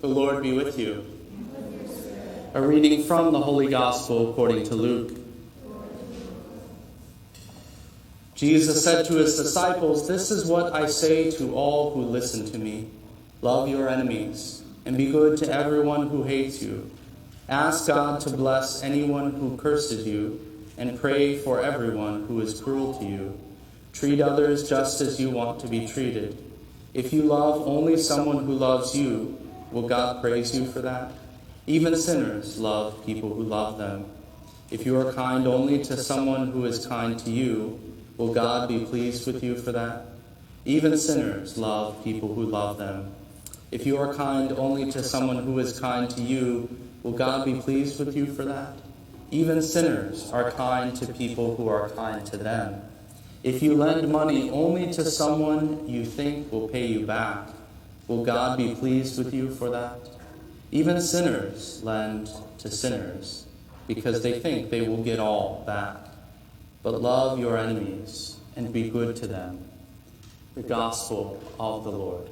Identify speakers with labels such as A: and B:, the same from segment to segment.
A: The Lord be with you. A reading from the Holy Gospel according to Luke. Jesus said to his disciples, "This is what I say to all who listen to me. Love your enemies, and be good to everyone who hates you. Ask God to bless anyone who curses you, and pray for everyone who is cruel to you. Treat others just as you want to be treated. If you love only someone who loves you, will God praise you for that? Even sinners love people who love them. If you are kind only to someone who is kind to you, will God be pleased with you for that? Even sinners love people who love them. If you are kind only to someone who is kind to you, will God be pleased with you for that? Even sinners are kind to people who are kind to them. If you lend money only to someone you think will pay you back, will God be pleased with you for that? Even sinners lend to sinners because they think they will get all back. But love your enemies and be good to them." The Gospel of the Lord.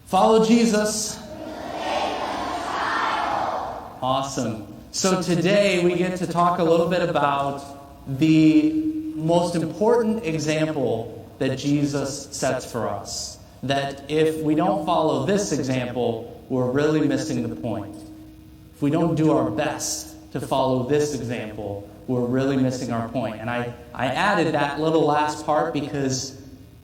A: Follow Jesus. Awesome. So today we get to talk a little bit about the most important example that Jesus sets for us. That if we don't follow this example, we're really missing the point. If we don't do our best to follow this example, we're really missing our point. And I added that little last part because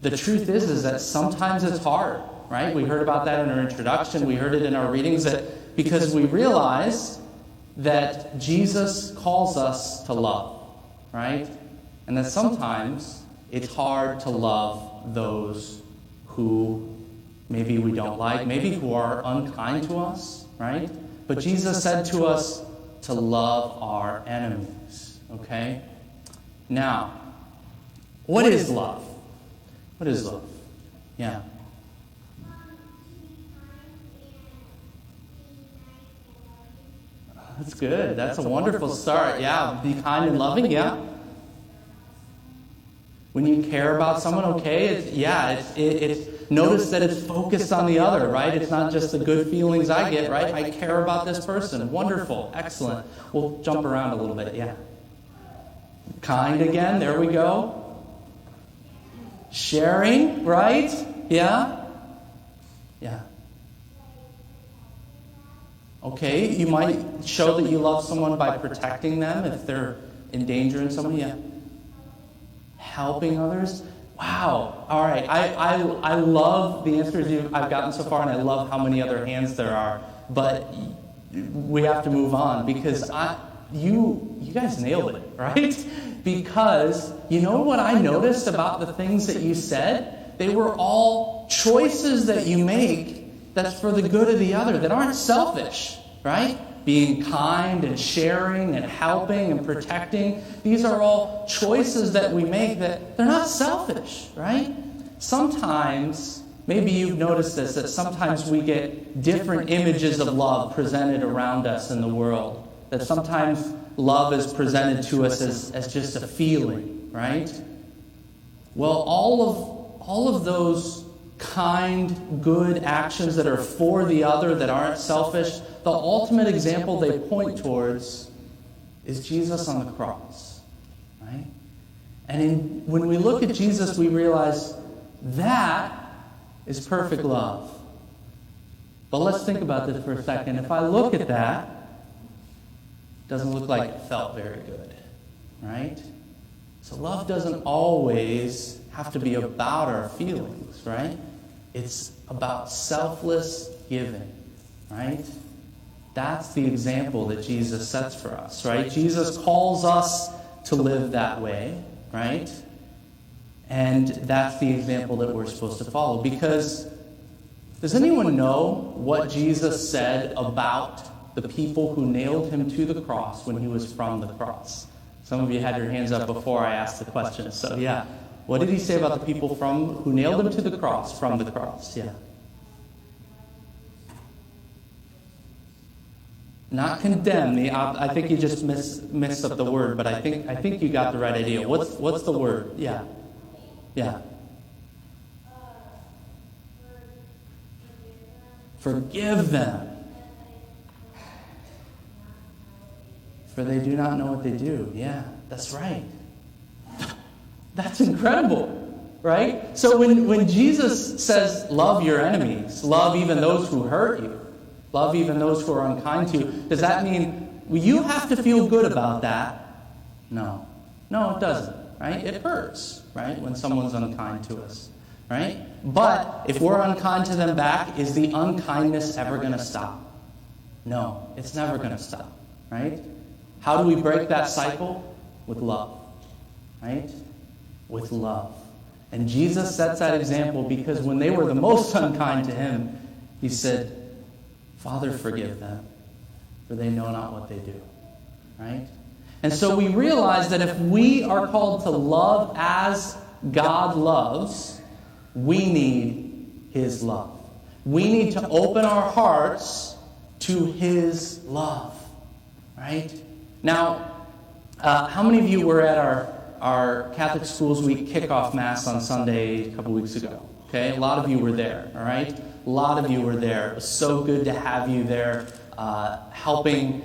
A: the truth is that sometimes it's hard, right? We heard about that in our introduction. We heard it in our readings that because we realize that Jesus calls us to love, right? And that sometimes it's hard to love those who maybe we don't like, maybe who are unkind to us, right? But Jesus said to us to love our enemies, okay? Now, what is love? What is love? Yeah. That's good. That's a wonderful start. Yeah, be kind and loving, yeah. When you care about someone, okay, it's notice that it's focused on the other, right? It's not just the good feelings I get, right? I care about this person. Wonderful. Excellent. We'll jump around a little bit, yeah. Kind again, there we go. Sharing, right? Yeah? Yeah. Okay, you might show that you love someone by protecting them if they're endangering someone. Yeah. Helping others. Wow. All right. I love the answers I've gotten so far, and I love how many other hands there are. But we have to move on because you guys nailed it, right? Because you know what I noticed about the things that you said? They were all choices that you make that's for the good of the other, that aren't selfish, right? Being kind and sharing and helping and protecting. These are all choices that we make that they're not selfish, right? Sometimes, maybe you've noticed this, that sometimes we get different images of love presented around us in the world. That sometimes love is presented to us as just a feeling, right? Well, all of those kind, good actions that are for the other, that aren't selfish, the ultimate example they point towards is Jesus on the cross, right? And when we look at Jesus, we realize that is perfect love. But let's think about this for a second. If I look at that, doesn't look like it felt very good, right? So love doesn't always have to be about our feelings, right? It's about selfless giving, right? That's the example that Jesus sets for us, right? Jesus calls us to live that way, right? And that's the example that we're supposed to follow. Because does anyone know what Jesus said about the people who nailed him to the cross when he was from the cross? Some of you had your hands up before I asked the question. So yeah, what did he say about the people who nailed him to the cross, from the cross? Yeah. Not condemn. I think you just missed up the word, but I think you got the right idea. What's the word? Yeah. Yeah. Forgive them, for they do not know what they do. Yeah, that's right. That's incredible, right? So when Jesus says, love your enemies, love even those who hurt you, love even those who are unkind to you, does that mean you have to feel good about that? No. No, it doesn't, right? It hurts, right, when someone's unkind to us, right? But if we're unkind to them back, is the unkindness ever going to stop? No, it's never going to stop, right? How do we break that cycle? With love, right? With love. And Jesus sets that example because when they were the most unkind to him, he said, Father, forgive them, for they know not what they do, right? And so we realize that if we are called to love as God loves, we need his love. We need to open our hearts to his love, right? Now, how many of you were at our Catholic Schools Week kickoff mass on Sunday a couple weeks ago? Okay, a lot of you were there, all right? A lot of you were there. It was so good to have you there, helping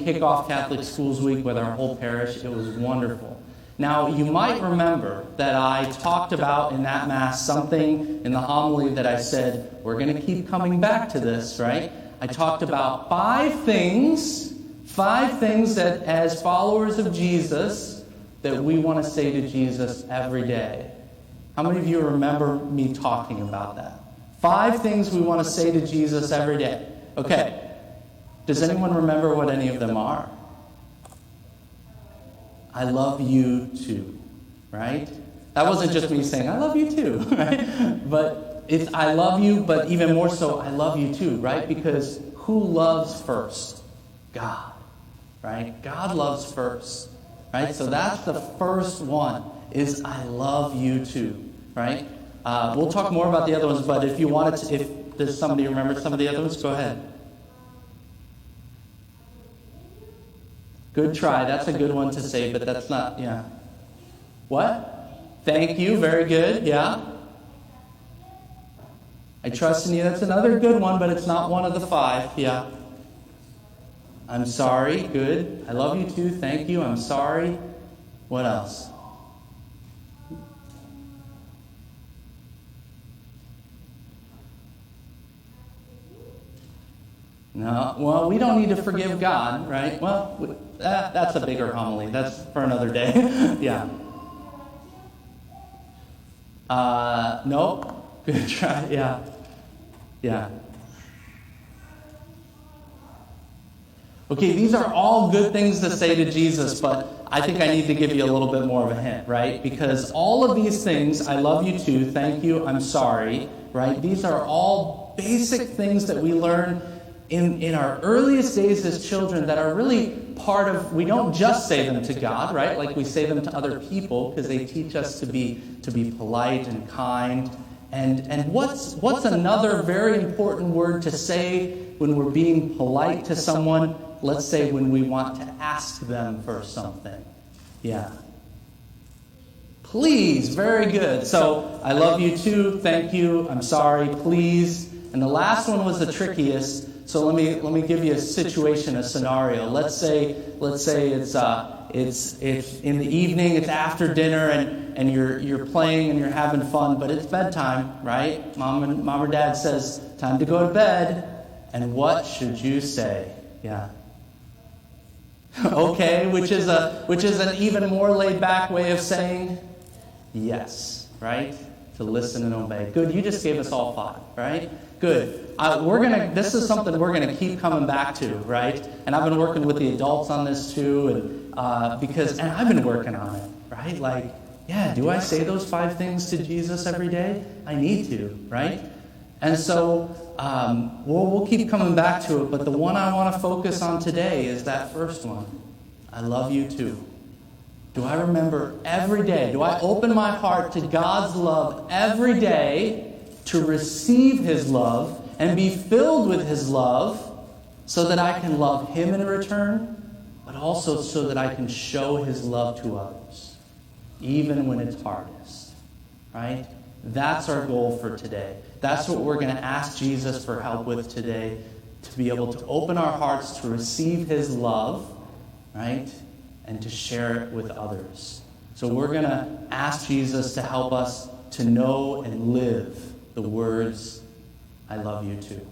A: kick off Catholic Schools Week with our whole parish. It was wonderful. Now, you might remember that I talked about in that Mass something in the homily that I said, we're going to keep coming back to this, right? I talked about five things that as followers of Jesus that we want to say to Jesus every day. How many of you remember me talking about that? 5 things we want to say to Jesus every day. Okay. Does anyone remember what any of them are? I love you too, right? That wasn't just me saying, I love you too, right? But it's I love you, but even more so, I love you too, right? Because who loves first? God, right? God loves first, right? So that's the first one, is I love you too, right? We'll talk more about the other ones, but if you wanted to, if does somebody remember some of the other ones, go ahead. Good try. That's a good one to say, but that's not, yeah. What? Thank you. Very good. Yeah. I trust in you. That's another good one, but it's not one of the 5. Yeah. I'm sorry. Good. I love you too. Thank you. I'm sorry. What else? No, well, we don't need to forgive God, right? Well, that's a bigger homily. That's for another day. Yeah. Nope. Good try. Yeah. Yeah. Okay, these are all good things to say to Jesus, but I think I need to give you a little bit more of a hint, right? Because all of these things, I love you too, thank you, I'm sorry, right? These are all basic things that we learn in our earliest days as children that are really part of, we don't just say them to God, right? Like we say them to other people because they teach us to be polite and kind. And what's another very important word to say when we're being polite to someone? Let's say when we want to ask them for something. Yeah. Please, very good. So, I love you too, thank you, I'm sorry, please. And the last one was the trickiest. So let me give you a situation, a scenario. Let's say it's in the evening, it's after dinner, and you're playing and you're having fun, but it's bedtime, right? Mom or dad says, time to go to bed. And what should you say? Yeah. Okay, which is an even more laid back way of saying yes, right? To listen and obey. Good, you just gave us all 5, right? Good. This is something we're gonna keep coming back to, right? And I've been working with the adults on this too, and I've been working on it, right? Like, yeah, do I say those 5 things to Jesus every day? I need to, right? And so we'll keep coming back to it, but the one I want to focus on today is that first one. I love you too. Do I remember every day? Do I open my heart to God's love every day to receive His love and be filled with His love so that I can love Him in return, but also so that I can show His love to others, even when it's hardest, right? That's our goal for today. That's what we're going to ask Jesus for help with today, to be able to open our hearts to receive His love, right? And to share it with others. So we're going to ask Jesus to help us to know and live the words, I love you too.